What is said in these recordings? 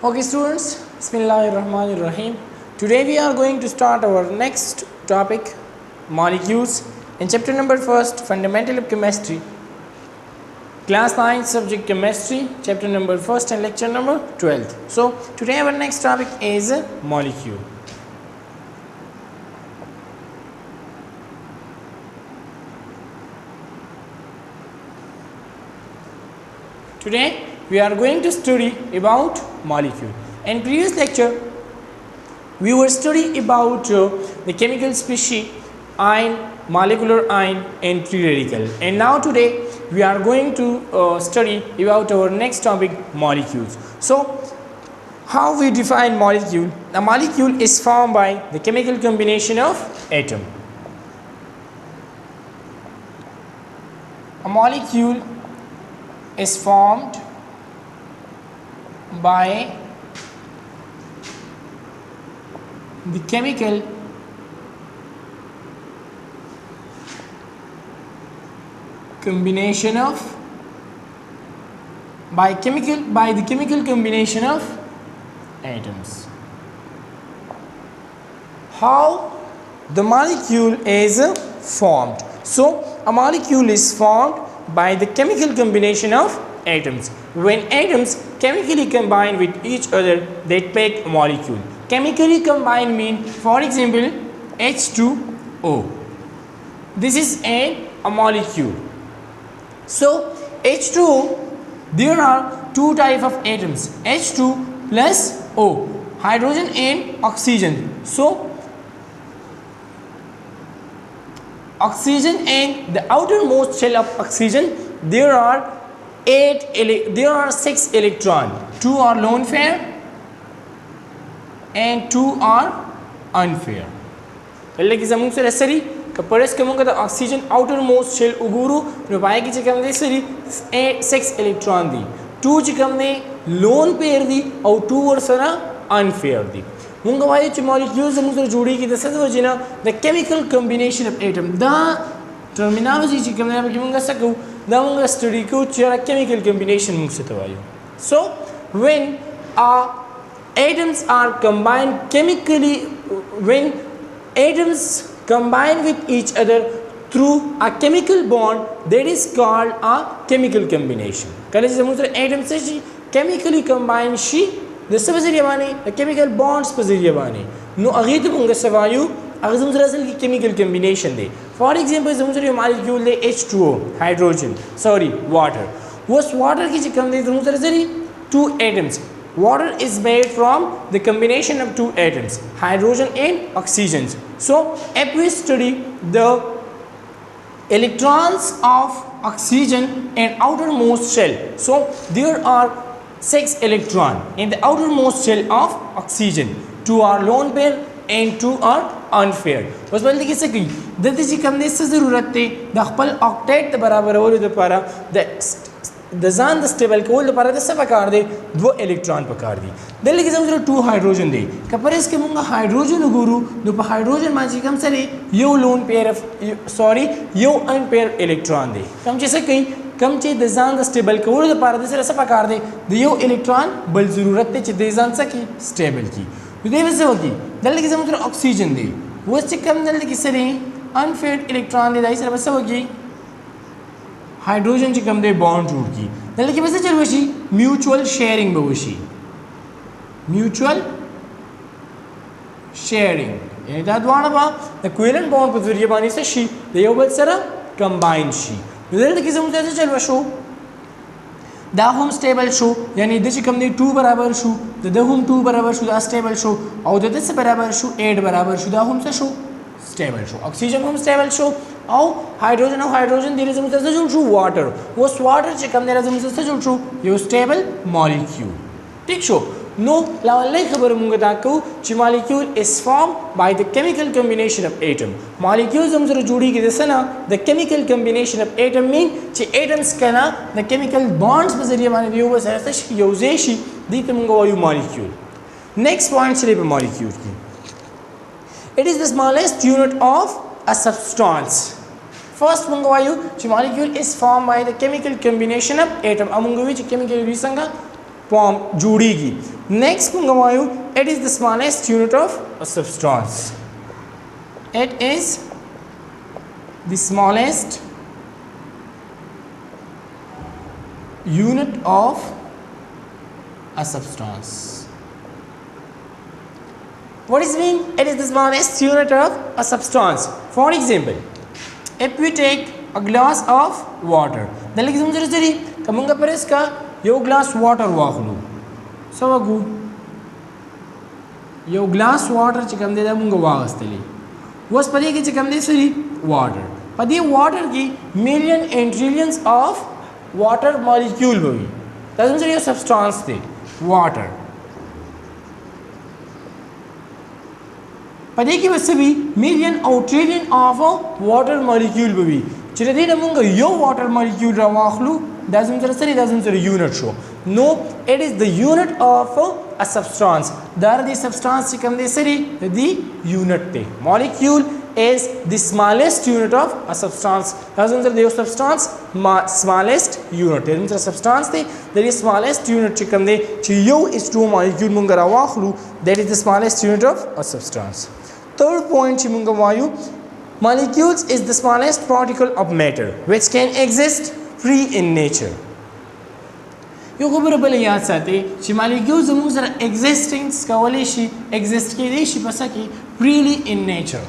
Okay students, Bismillahirrahmanirrahim. Today we are going to start our next topic, molecules, in chapter number 1st, Fundamental of Chemistry, class 9 subject chemistry, chapter number 1st and lecture number 12th. So today our next topic is molecule. Today we are going to study about molecule. In previous lecture we were studying about the chemical species, ion, molecular ion and free radical, and now today we are going to study about our next topic, molecules. So how we define molecule? A molecule is formed by the chemical combination of atom. A molecule is formed by the chemical combination of by the chemical combination of atoms. How the molecule is formed? So a molecule is formed by the chemical combination of atoms. When atoms chemically combine with each other, they make a molecule. Chemically combine mean, for example, H2O. This is a molecule. So H2O, there are two types of atoms, H2 plus O, hydrogen and oxygen. So oxygen and the outermost shell of oxygen, there are 6 electrons. 2 are lone pair and 2 are unpair. Like is among seri kapares kamung ka oxygen outermost shell uguru no pai ki chikam de seri 6 electron di 2 chikam ne lone pair di और 2 और सरा unpair di. Munga वाले च molecules among seri जोड़ी की दस वजना the chemical combination of atom. The terminology chikam ne आप किmunga सकू the munga study को चरा chemical combination munga से तवायो. So when atoms are combined chemically, when atoms combine with each other through a chemical bond, that is called a chemical combination. Kale jise musre atoms se chemically combine she the sabaziriya bane the chemical bonds paziriya bane no agit munga savayu agzum asal ki chemical combination de. For example musre molecule de H2O, hydrogen, water. Was water ki chikam de musre 2 atoms. Water is made from the combination of 2 atoms, hydrogen and oxygen. So if we study the electrons of oxygen and outermost shell, so there are 6 electrons in the outermost shell of oxygen. 2 are lone pair and 2 are unpaired. बस बोलते किसे कहीं दत्ती जी कम देश से ज़रूरत थी दखपल octet बराबर हो रहे पारा दजान द स्टेबल कोल द पारा दस पकार दे 2 इलेक्ट्रॉन पकार दी दिल्ली के जमसर 2 हाइड्रोजन दे कपर इसके मुंगा हाइड्रोजन गुरु दो हाइड्रोजन माजी कम सरे यो लोन पेयर ऑफ यो अनपेयर इलेक्ट्रॉन दे कम जैसे कहीं कम चे दजान द स्टेबल कोल द पारा दस रस पकार दे यो इलेक्ट्रॉन बल ज़रूरत थे चे दजान सा की स्टेबल की दे वैसे होगी दिल्ली के जमसर ऑक्सीजन दे वो इससे कम दिल्ली की सरे अनपेयर्ड इलेक्ट्रॉन दे दाई सर वैसे होगी हाइड्रोजन ची कम दे बॉन्ड टूट की दल्ले की वजह चल वशी म्यूचुअल शेयरिंग बवशी म्यूचुअल शेयरिंग यानी दा द्वारा बा द कोवेलेंट बॉन्ड पर जरिए बानी से शी द यो बल सरा कंबाइन शी दल्ले की समझ ऐसे चल वशो दा होम स्टेबल शो यानी द ची कम दे 2 बराबर शो द होम 2 बराबर शो दा स्टेबल शो और द से बराबर शो 8 बराबर शो दा होम से show stable show oxygen home stable show और हाइड्रोजन धीरे से मुझसे जुड़ शू वाटर वो वाटर चे कम देर से मुझसे जुड़ शू ये स्टेबल मॉलिक्यूल ठीक शो नो लावले खबर मुंगे ताकू ची molecule is form by the chemical combination of atom molecules हम जरा जुड़ी की दसना the chemical combination of atom mean ची एटम्स कना द केमिकल बॉन्ड्स पे जरिए माने दियो बस ऐसे यूजेशी दी ते मुंगे वायु मॉलिक्यूल नेक्स्ट पॉइंट चले पे मॉलिक्यूल की it is the smallest unit of a substance. First molecule is formed by the chemical combination of atom. Amungu which chemical reason form जोड़ेगी. नेक्स्ट मंगा वायु it is the smallest unit of a substance. It is the smallest unit of a substance. What does it mean? It is the smallest unit of a substance. For example, if we take a glass of water, then like example, kamunga pereska yo glass water wakhlu. So agu yo glass water chikam de da munga wagasteli. was पदे की चिकम दे सरी water पदे water की million and trillions of water molecule हुई तब sir ये substance थे water पदे की वजह से भी मिलियन और ट्रिलियन ऑफ वाटर मॉलिक्यूल हुई चिरे दे नमुंगा यो वाटर मॉलिक्यूल रवाखलू doesn't say unit show. No, it is the unit of a substance. There the substance चिकम दे सरी the unit थे. Molecule is the smallest unit of a substance. doesn't say the substance smallest unit. There is substance थे there is smallest unit चिकम they चियो is two molecule मुंगा रवाखलू that is the smallest unit of a substance. Third point चिमुंगा वायु molecules is the smallest particle of matter which can exist free in nature. यो खबर बल याद साथे چې molecules زموږ سره existence کولای شي exist کېدای شي پس کې freely in nature.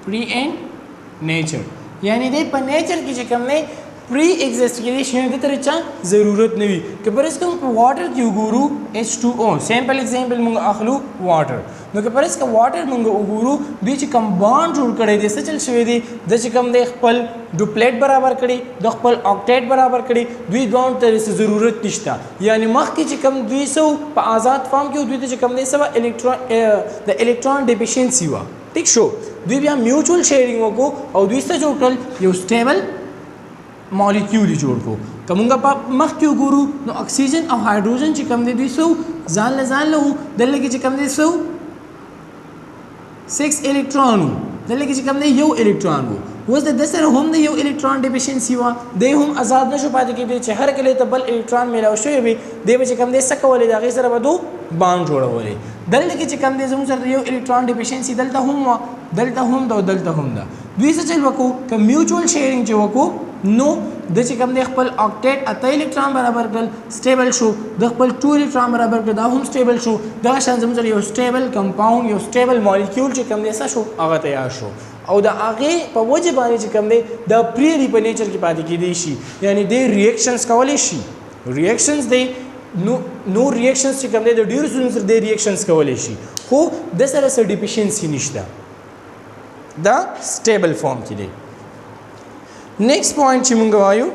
free in nature یعنی دې په nature کې چې کوم نه free exist के लिए दे तरचा ज़रूरत नहीं कि पर इसका वाटर की उगुरु H2O सैम्पल एग्जांपल मुंगा अखलू वाटर नो कि पर इसका वाटर मुंगा उगुरु बीच कम बॉन्ड जोड़ करे दे सचल शवे दे दच कम दे खपल डुप्लेट बराबर करे द खपल ऑक्टेट बराबर करे दुई बॉन्ड तरह से ज़रूरत निश्ता यानी मख की चिकम 200 पर आज़ाद फॉर्म के दुई चिकम दे सब इलेक्ट्रॉन डिफिशिएंसी हुआ ठीक शो दुई भी म्यूचुअल शेयरिंग को और दुई से जोड़ कर ये स्टेबल मॉलिक्यूल जोड़ को कमुंगा पा मख क्यों गुरु नो ऑक्सीजन और हाइड्रोजन चिकम दे 200 जान लो दल्ले की चिकम दे 100 6 इलेक्ट्रॉन दल्ले की चिकम दे यो इलेक्ट्रॉन वो was the दसर हम दे यो इलेक्ट्रॉन डिफिशिएंसी हुआ दे हम आजाद न छुपा दे के शहर के लिए तबल इलेक्ट्रॉन मिला शो भी दे बे चिकम दे सक वाले दागे सर बदो बांड जोड़ वाले दल्ले की चिकम दे जम सर यो इलेक्ट्रॉन डिफिशिएंसी दलता हम दा दुई से चल वको क म्यूचुअल शेयरिंग जो वको नो द चिकम दे खपल ऑक्टेट अत इलेक्ट्रॉन बराबर कर स्टेबल शो द खपल 2 इलेक्ट्रॉन बराबर कर दा हम स्टेबल शो द शान जम सर यो स्टेबल कंपाउंड यो स्टेबल मॉलिक्यूल चिकम दे सा शो आगे तैयार शो और द आगे प वजह बानी चिकम दे द प्री रिपनेचर की बात की देशी यानी दे रिएक्शंस का वाले शी रिएक्शंस दे नो रिएक्शंस चिकम दे द ड्यूरेशन दे रिएक्शंस का वाले शी हो द सर डिफिशिएंसी निश्ता द स्टेबल फॉर्म के लिए नेक्स्ट पॉइंट चिमुंगा वायु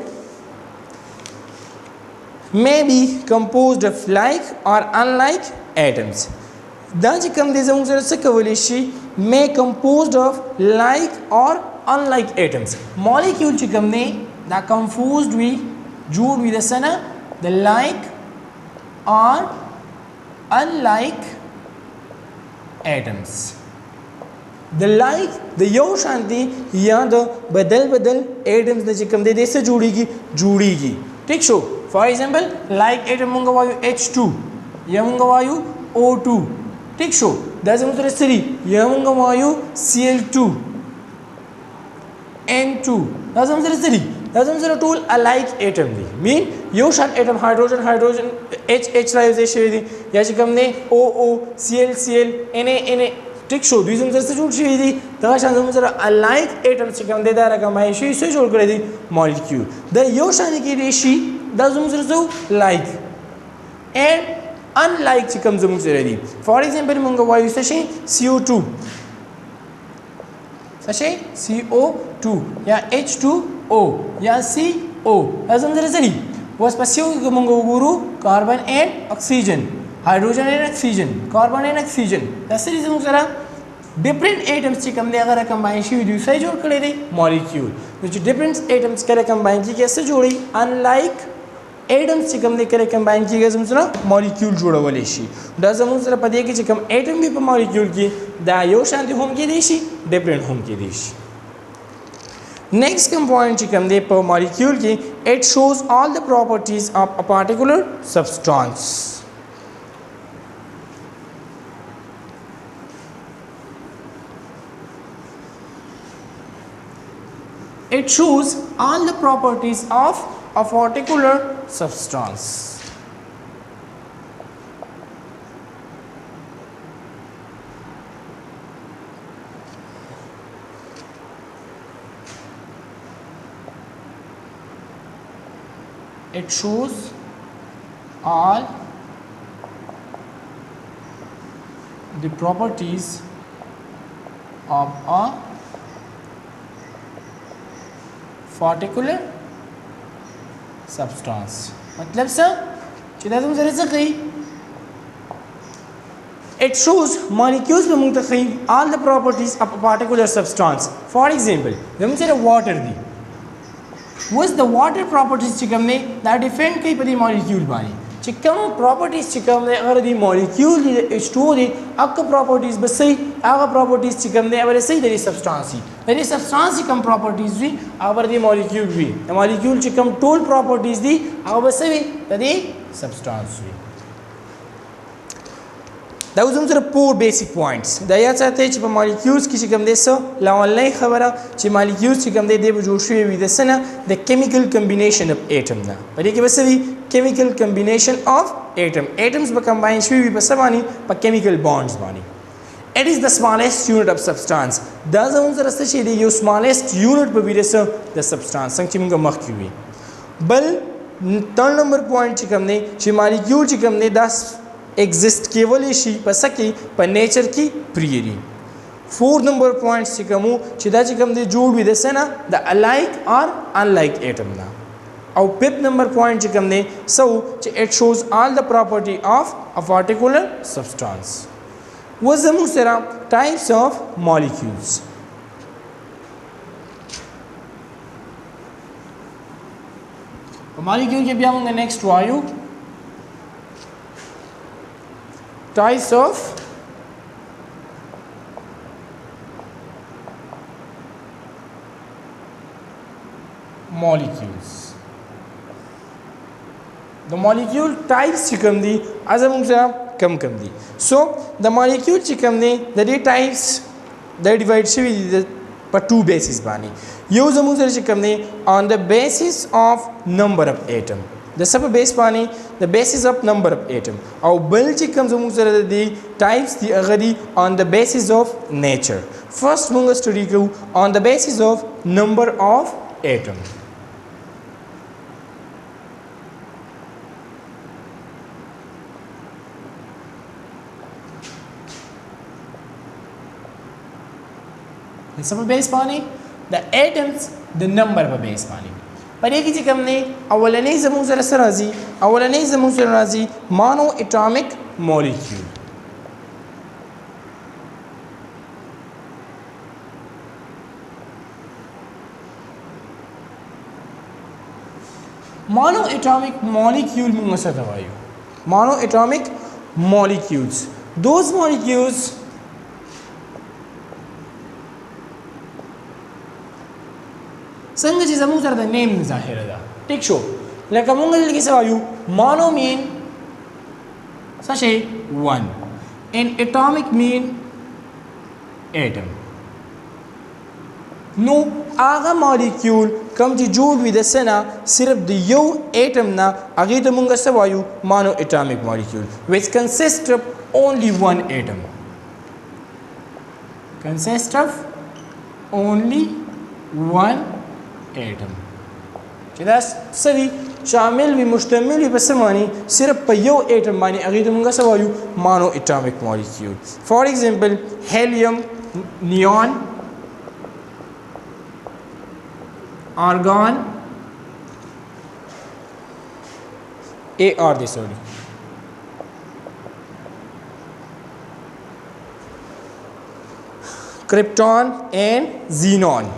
may be composed of like or unlike atoms दा चिकम दे जमुंग सर सकवली शी may composed of like or unlike atoms molecule चिकम ने दा composed with जोड़ with the sana the like or unlike atoms the like the यो शांति या द बदल एटम्स ने चिकम दे से जुड़ेगी ठीक show for example like atom मुंगा वायु H2 या मुंगा वायु O2 ठीक शो दैट्स मुंगा सरी या मुंगा वायु Cl2 N2 दैट्स मुंगा सरी दैट्स मुंगा टूल अलाइक एटम दी मीन यो शान एटम हाइड्रोजन H राइबोजेशन दी या चिकम ने OO Cl Na ठीक शो दुई जम से जोड़ शी दी दा शान जम जरा अलाइक एटम चिकम दे दारा का माई शी से जोड़ कर दी मॉलिक्यूल द यो शान की रेशी दा जम जरा जो लाइक एंड अनलाइक चिकम जम जरा दी फॉर एग्जांपल मंगा वायु से CO2 से CO2 या H2O या CO दा जम जरा सरी वो स्पेसिफिक मंगा गुरु carbon and oxygen hydrogen and oxygen carbon and oxygen ऐसे रीजन जरा डिफरेंट एटम्स चिकम दे अगर कंबाइन शी विद से जोड़ कर दे मॉलिक्यूल which डिफरेंट एटम्स करे कंबाइन की कैसे जोड़ी अनलाइक एटम्स चिकम दे करे कंबाइन की गजम जरा मॉलिक्यूल जोड़ा वाले शी दजम जरा पदे की चिकम एटम भी पर मॉलिक्यूल की दा यो शांति होम की देशी डिफरेंट होम की देशी नेक्स्ट कम पॉइंट चिकम दे पर मॉलिक्यूल की it shows all the properties of a particular substance it shows all the properties of a particular substance it shows all the properties of a particular substance मतलब sir चिदा तुम जरा से it shows molecules में मुंतखी all the properties of a particular substance for example हम जरा water the was the water properties चिकम ने that defend कई पदी molecule बानी चिकम properties चिकम ने अगर दी molecule दी H2O दी अक्का properties बस सही आगा properties चिकम ने अगर सही दरी substance ही दरी substance चिकम properties भी अगर दी molecule भी molecule चिकम total properties दी अगर बस सही दरी substance भी Those are the four basic points. The other thing is molecules की चिकम दे सो ला ऑनलाइन खबरा ची molecules चिकम दे दे बजूशे भी दे सना the chemical combination of atom ना पर ये क्या बस भी chemical combination of atom atoms ब combine शुवी भी बस बानी पर chemical bonds बानी it is the smallest unit of substance दाज़ हम जरा से चीज़ ये smallest unit पर भी दे सो the substance संग चिमंगा मख्यूवी बल third number point चिकम ने ची molecule चिकम ने 10 exist केवल इसी पसकी पर नेचर की प्रियरी 4 number points चिकमु चिदा चिकम दे जोड़ भी दे ना the alike or unlike atom ना और 5th number point चिकम ने so it shows all the property of a particular substance was the musera types of molecules molecule के बिया होंगे next वायु types of molecules the molecule types चिकम दी आज हम उसे कम दी so the molecule चिकम ने the types they divide Shivi पर 2 bases बानी यूज़ हम उसे चिकम ने on the basis of number of atom the sub base pani the basis of number of atom और बल चिकम जो मुझे दी types दी अगदी on the basis of nature first मुझे study को on the basis of number of atom the sub base pani the atoms the number of base pani पर एक ही चिकम ने अवलने ज़मून से रसराजी अवलने ज़मून से राजी मानो एटॉमिक मॉलिक्यूल मानो एटॉमिक मॉलिक्यूल में मसा दवायु मानो एटॉमिक मॉलिक्यूल्स those molecules संग चीज़ हम उधर द नेम ज़ाहिर है ठीक शो लेकिन मुंगल की सवायु mono mean such a one and atomic mean atom no Agha molecule कम जी जोड़ विद सना सिर्फ द यो atom ना आगे तो मुंगल सवायु mono atomic molecule which consists of only one atom consists of only one atom चिदा सभी शामिल भी मुश्तमिल भी बसमानी सिर्फ पयो एटम मानी अगर तुम का सवायु मानो atomic molecule for example helium neon argon krypton and xenon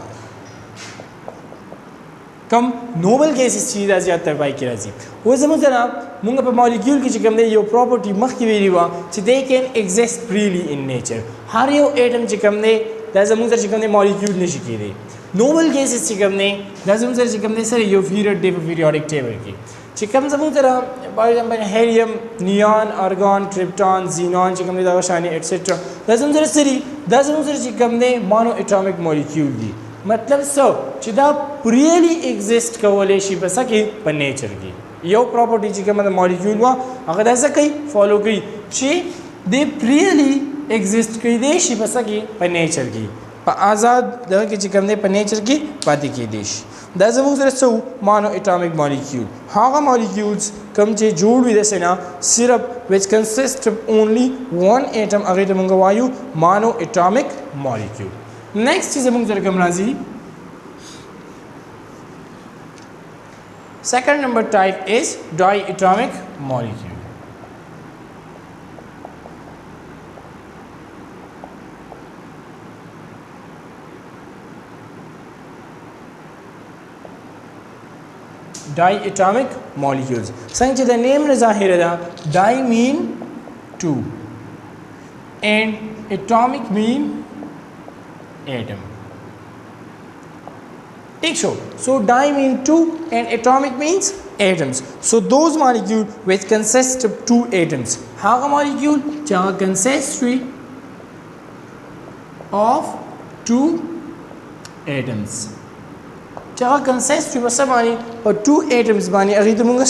कम नोबल गैसेस चीज़ आज जाता है बाई की राजी वो ज़रूर जना मुंगा पर मॉलिक्यूल की चिकम दे यो प्रॉपर्टी मख की वेरी हुआ ची दे can exist freely in nature हर यो एटम चिकम दे दैज़ मुंगा चिकम दे मॉलिक्यूल नहीं शिकी दे Noble gases chikam that's what chikam sir your periodic table ki chikam zamu tara for example helium, neon, argon, krypton, xenon chikam da shani etc. That's what sir that's what chikam monoatomic molecule di matlab so chida really exist kawale shi pasaki per nature ki yo property chikam the molecule wa agar aisa kai follow kai chi they really exist kai de shi pasaki per nature ki आज़ाद दर के चिकम ने पर nature की पाती की देश that's a would so monoatomic molecule how molecules come to जोड़ with us ना syrup which consists of only one atom अगर तो मंगा वायु monoatomic molecule next is among the कमराजी second number type is diatomic molecule diatomic molecules. Sanjay, the name is di mean 2 and atomic mean atom. So di mean 2 and atomic means atoms. So those molecules which consist of 2 atoms. How a molecule? Which consists of 2 atoms. Chaka consists of or 2 atoms bani agitamunga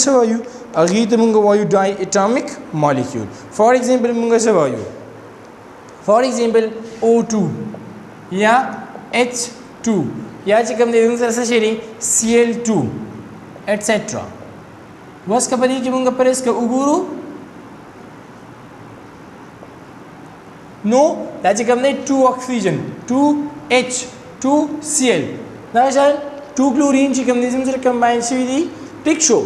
vayu diatomic molecule. For example, O2 या H2 या चिकम दे Cl2 etc. बस का पदी कि मुंगा पर इसका उगुरु no that चिकम they 2 oxygen 2H 2Cl ना 2 chlorine चिकम दे combine दी टिक शो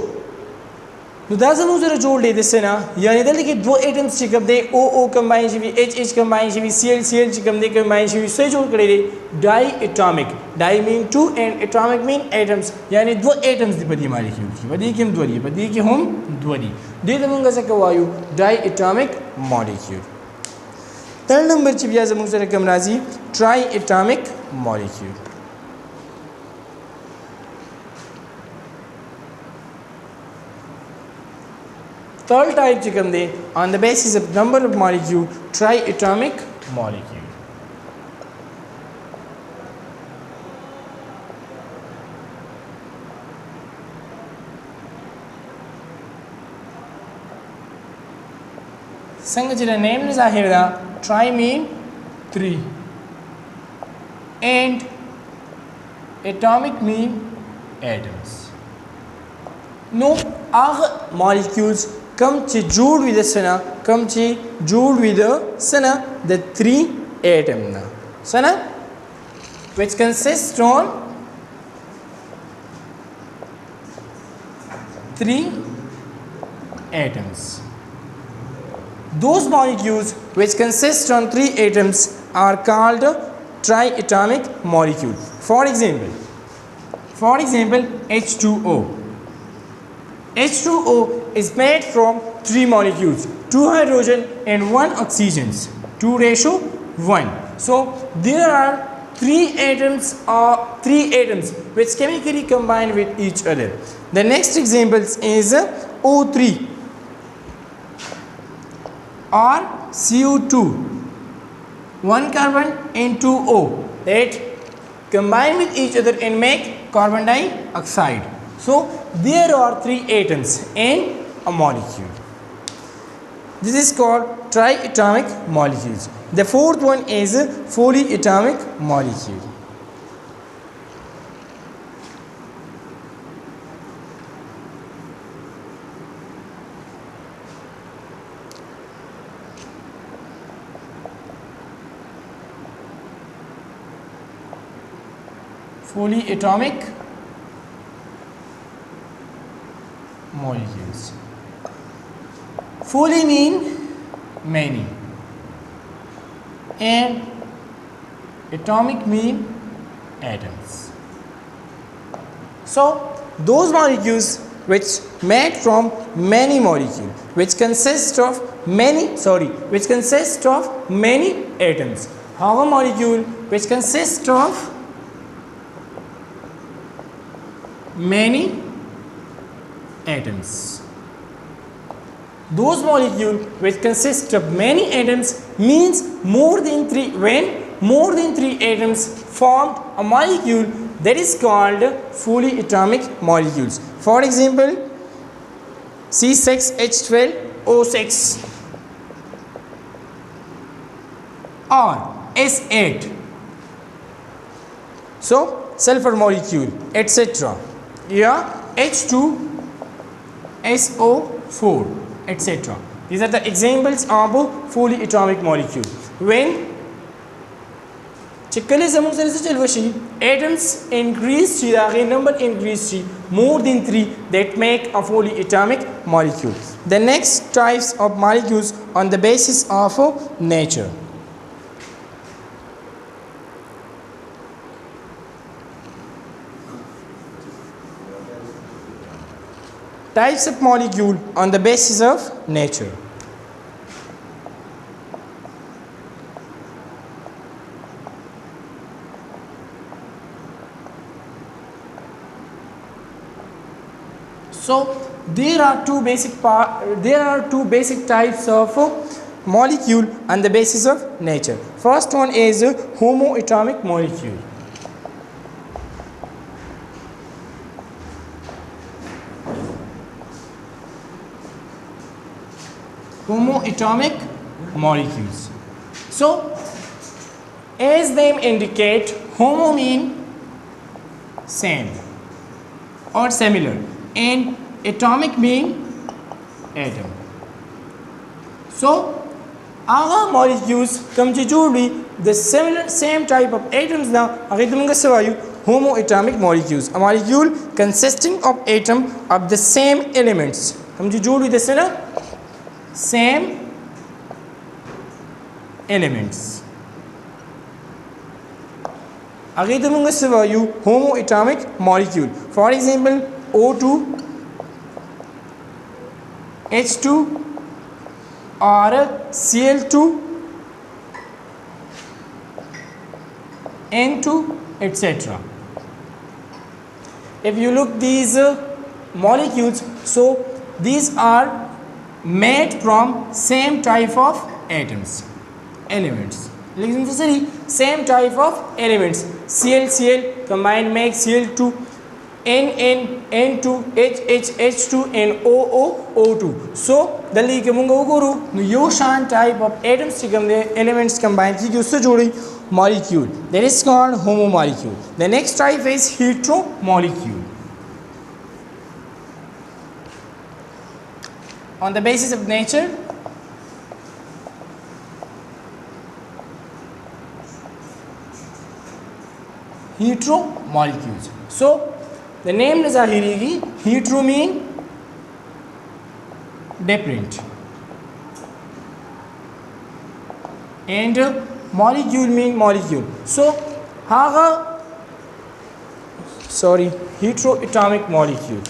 तो दाज़ हम उसे जोड़ लेते हैं ना यानी दल के 2 atoms चिकम दे O combine H combine Cl चिकम दे combine से जोड़ करे दे diatomic di mean 2 and atomic mean atoms यानी 2 atoms दी बदी हमारी की बदी की हम द्वरी बदी की हम द्वरी दे दमुंगा से कवायु diatomic molecule third number चिबिया जमुंग से रकम राजी triatomic molecule third type चिकम they on the basis of number of molecule triatomic molecule संगठन name is ahira tri mean 3 and atomic mean atoms no आग molecules come to join with the sana come to join with the sana the 3 atom na sana which consists on 3 atoms. Those molecules which consist on 3 atoms are called triatomic molecule. For example H2O. H2O is made from 3 molecules, 2 hydrogen and 1 oxygen, 2:1. So there are 3 atoms which chemically combine with each other. The next example is O3 or CO2, 1 carbon and 2 O that combine with each other and make carbon dioxide. So there are 3 atoms in a molecule. This is called triatomic molecules. The fourth one is polyatomic molecule. Polyatomic molecules. Poly mean many and atomic mean atoms. So those molecules which made from many molecules which consist of many atoms. How a molecule which consists of many atoms. Those molecules which consist of many atoms means more than 3. When more than 3 atoms formed a molecule, that is called fully atomic molecules. For example, C6H12O6 or S8, so sulfur molecule, etc. Yeah, H2SO4, etc. These are the examples of fully atomic molecule. When atoms increase, number increase more than 3, that make a fully atomic molecule. The next types of molecules on the basis of nature. Types of molecule on the basis of nature. So there are two basic types of molecule on the basis of nature. First one is homoatomic molecule. Homoatomic molecules. So as name indicate, homo mean same or similar, and atomic mean atom. So our molecules come to the same type of atoms. Now homoatomic molecules, a molecule consisting of atom of the same elements. Come to the same elements. Homoatomic molecule. For example, O2, H2 or Cl2, N2, etc. If you look these molecules, so these are made from same type of elements. Same type of elements. Cl combined make Cl2, N2, H2 and O2. So the yo shan type of atoms elements combined molecule, that is called homo molecule. The next type is hetero molecule. On the basis of nature, hetero molecules. So the name is hetero mean different, and molecule mean molecule. So heteroatomic molecule.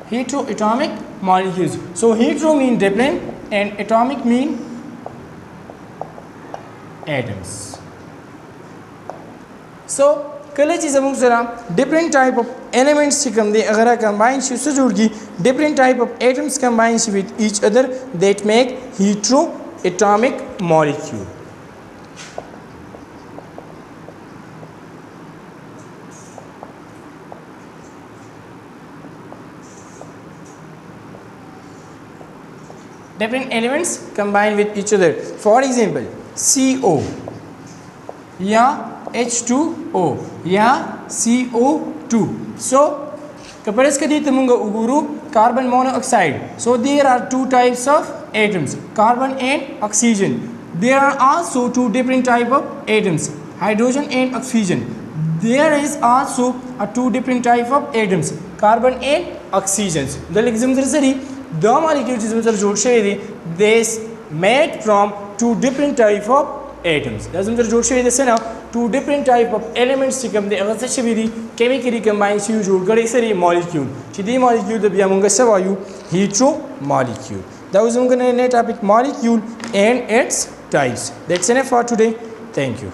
Heteroatomic molecules. So hetero mean different and atomic mean atoms. So different type of elements combine different type of atoms combine with each other, that make heteroatomic molecule. Different elements combine with each other. For example, CO, H2O, CO2. So carbon monoxide. So there are two types of atoms, carbon and oxygen. There are also two different type of atoms, hydrogen and oxygen. There is also two different type of atoms, carbon and oxygen. The molecules they made from two different type of atoms. Two different type of elements chemically combined molecule. Molecule hetero molecule. That was the topic molecule and its types. That's enough for today. Thank you.